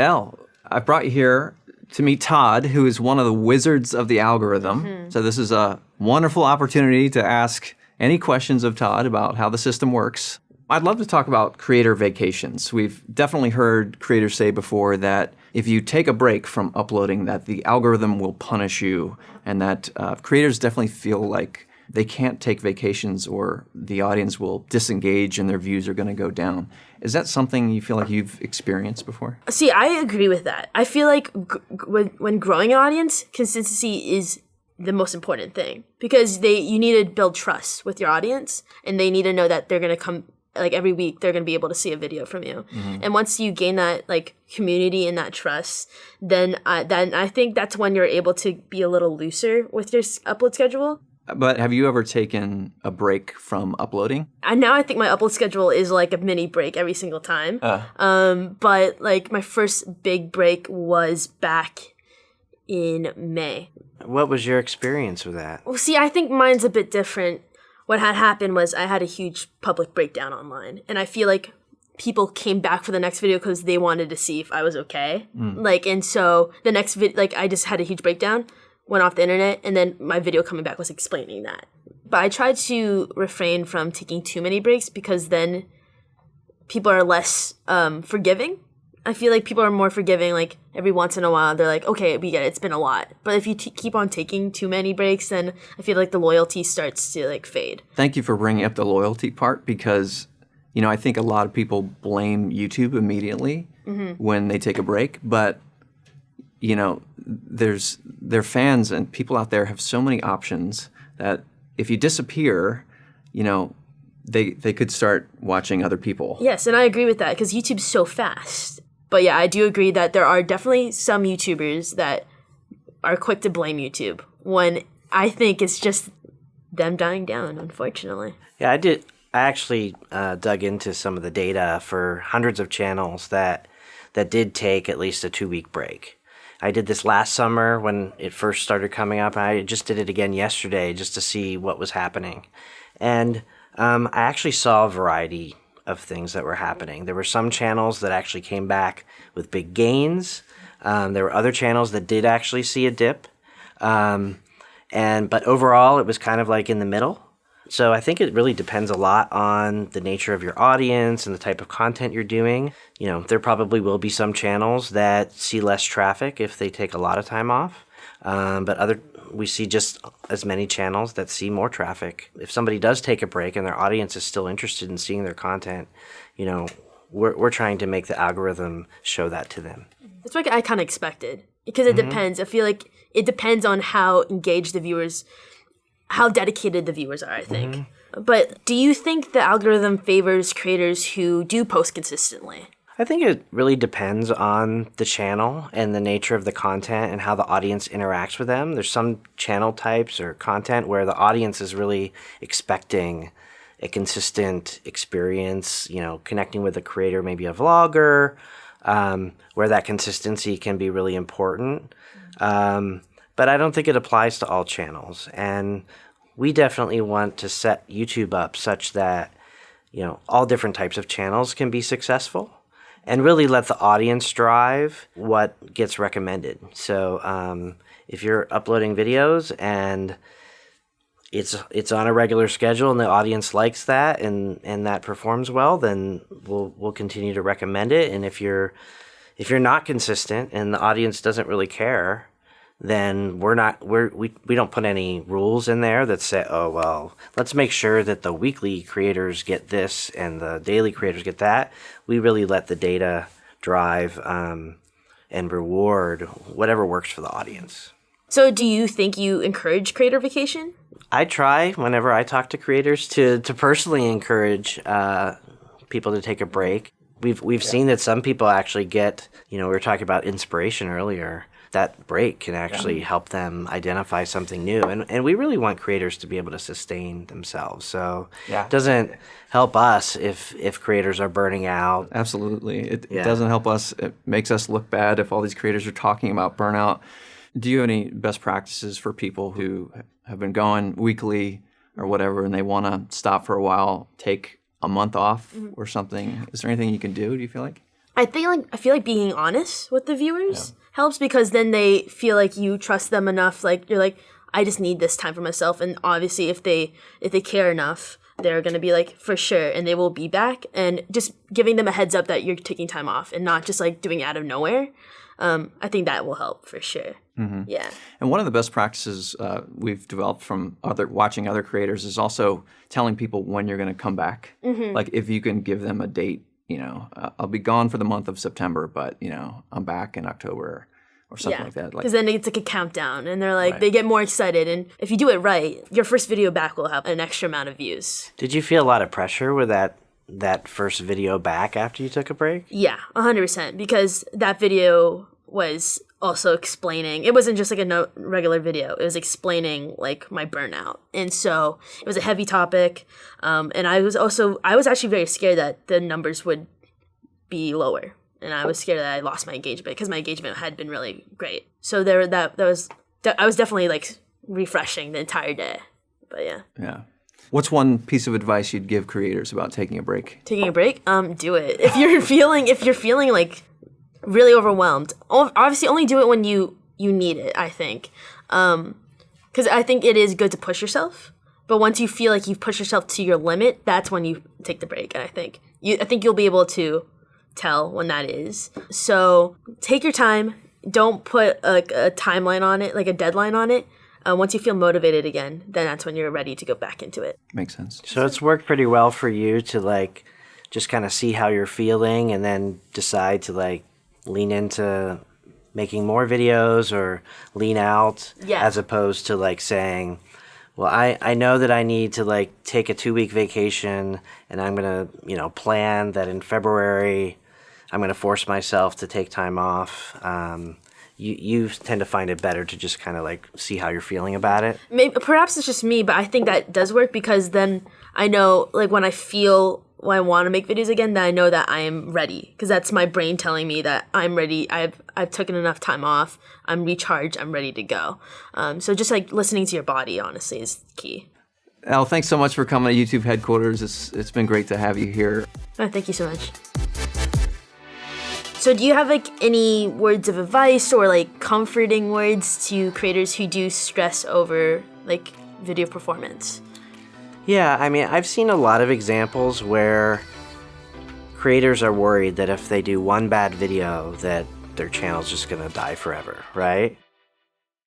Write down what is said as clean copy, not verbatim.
Elle, I brought you here to meet Todd, who is one of the wizards of the algorithm. So this is a wonderful opportunity to ask any questions of Todd about how the system works. I'd love to talk about creator vacations. We've definitely heard creators say before that if you take a break from uploading, that the algorithm will punish you, and that creators definitely feel like they can't take vacations or the audience will disengage and their views are going to go down. Is that something you feel like you've experienced before? See, I agree with that. I feel like when growing an audience, consistency is the most important thing, because you need to build trust with your audience, and they need to know that they're going to come, like every week, they're going to be able to see a video from you. And once you gain that like community and that trust, then I think that's when you're able to be a little looser with your upload schedule. But have you ever taken a break from uploading? And now I think my upload schedule is like a mini break every single time. But like my first big break was back in May. What was your experience with that? Well, see, I think mine's a bit different. What had happened was I had a huge public breakdown online, and I feel like people came back for the next video because they wanted to see if I was okay. Like, and so the next video, like I just had a huge breakdown, went off the internet, and then my video coming back was explaining that. But I tried to refrain from taking too many breaks, because then people are less forgiving. I feel like people are more forgiving, like every once in a while they're like, okay, we get it, it's been a lot. But if you keep on taking too many breaks, then I feel like the loyalty starts to like fade. Thank you for bringing up the loyalty part, because I think a lot of people blame YouTube immediately when they take a break, but their fans and people out there have so many options that if you disappear, they could start watching other people. Yes, and I agree with that, because YouTube's so fast. But yeah, I do agree that there are definitely some YouTubers that are quick to blame YouTube, when I think it's just them dying down, unfortunately. Yeah, I actually dug into some of the data for hundreds of channels that did take at least a 2-week break. I did this last summer when it first started coming up, and I just did it again yesterday just to see what was happening. And I actually saw a variety of things that were happening. There were some channels that actually came back with big gains. There were other channels that did actually see a dip. But overall, it was kind of like in the middle. So I think it really depends a lot on the nature of your audience and the type of content you're doing. There probably will be some channels that see less traffic if they take a lot of time off. But we see just as many channels that see more traffic. If somebody does take a break and their audience is still interested in seeing their content, we're trying to make the algorithm show that to them. That's what I kind of expected, because it depends. I feel like it depends on how engaged the viewers, how dedicated the viewers are, I think. But do you think the algorithm favors creators who do post consistently? I think it really depends on the channel and the nature of the content and how the audience interacts with them. There's some channel types or content where the audience is really expecting a consistent experience, connecting with a creator, maybe a vlogger, where that consistency can be really important. But I don't think it applies to all channels. And we definitely want to set YouTube up such that, all different types of channels can be successful, and really let the audience drive what gets recommended. So if you're uploading videos and it's on a regular schedule and the audience likes that and that performs well, then we'll continue to recommend it. And if you're not consistent and the audience doesn't really care, then we don't put any rules in there that say, oh, well, let's make sure that the weekly creators get this and the daily creators get that. We really let the data drive and reward whatever works for the audience. So do you think you encourage creator vacation? I try, whenever I talk to creators, to personally encourage people to take a break. We've seen that some people actually get, we were talking about inspiration earlier. That break can actually help them identify something new. And we really want creators to be able to sustain themselves. So it doesn't help us if creators are burning out. Absolutely. It doesn't help us. It makes us look bad if all these creators are talking about burnout. Do you have any best practices for people who have been going weekly or whatever and they want to stop for a while, take a month off or something? Is there anything you can do you feel like? I feel like being honest with the viewers helps, because then they feel like you trust them enough. Like you're like, I just need this time for myself. And obviously if they care enough, they're going to be like, for sure. And they will be back, and just giving them a heads up that you're taking time off and not just like doing it out of nowhere. I think that will help for sure. Mm-hmm. Yeah. And one of the best practices we've developed from watching other creators is also telling people when you're going to come back. Mm-hmm. Like if you can give them a date, I'll be gone for the month of September, but I'm back in October or something like that. Because then it's like a countdown, and they're like, they get more excited. And if you do it right, your first video back will have an extra amount of views. Did you feel a lot of pressure with that first video back after you took a break? Yeah, 100%. Because that video was also explaining, it wasn't just like a regular video, it was explaining like my burnout. And so it was a heavy topic. And I was actually very scared that the numbers would be lower. And I was scared that I lost my engagement, because my engagement had been really great. So I was definitely like refreshing the entire day. But yeah. Yeah. What's one piece of advice you'd give creators about taking a break? Taking a break? Do it. If you're feeling like really overwhelmed, obviously only do it when you need it, I think. Because I think it is good to push yourself. But once you feel like you've pushed yourself to your limit, that's when you take the break. And I think you'll be able to tell when that is. So take your time. Don't put a timeline on it, like a deadline on it. Once you feel motivated again, then that's when you're ready to go back into it. Makes sense. So it's worked pretty well for you to like just kind of see how you're feeling and then decide to like lean into making more videos or lean out, as opposed to like saying, well, I know that I need to like take a 2-week vacation, and I'm going to, plan that in February I'm going to force myself to take time off. You tend to find it better to just kind of like see how you're feeling about it. Perhaps it's just me, but I think that does work, because then I know like when I want to make videos again, then I know that I am ready, because that's my brain telling me that I'm ready. I've taken enough time off. I'm recharged. I'm ready to go. So just like listening to your body, honestly, is key. Elle, thanks so much for coming to YouTube headquarters. It's been great to have you here. Oh, thank you so much. So do you have like any words of advice or like comforting words to creators who do stress over like video performance? Yeah, I mean, I've seen a lot of examples where creators are worried that if they do one bad video that their channel's just going to die forever, right?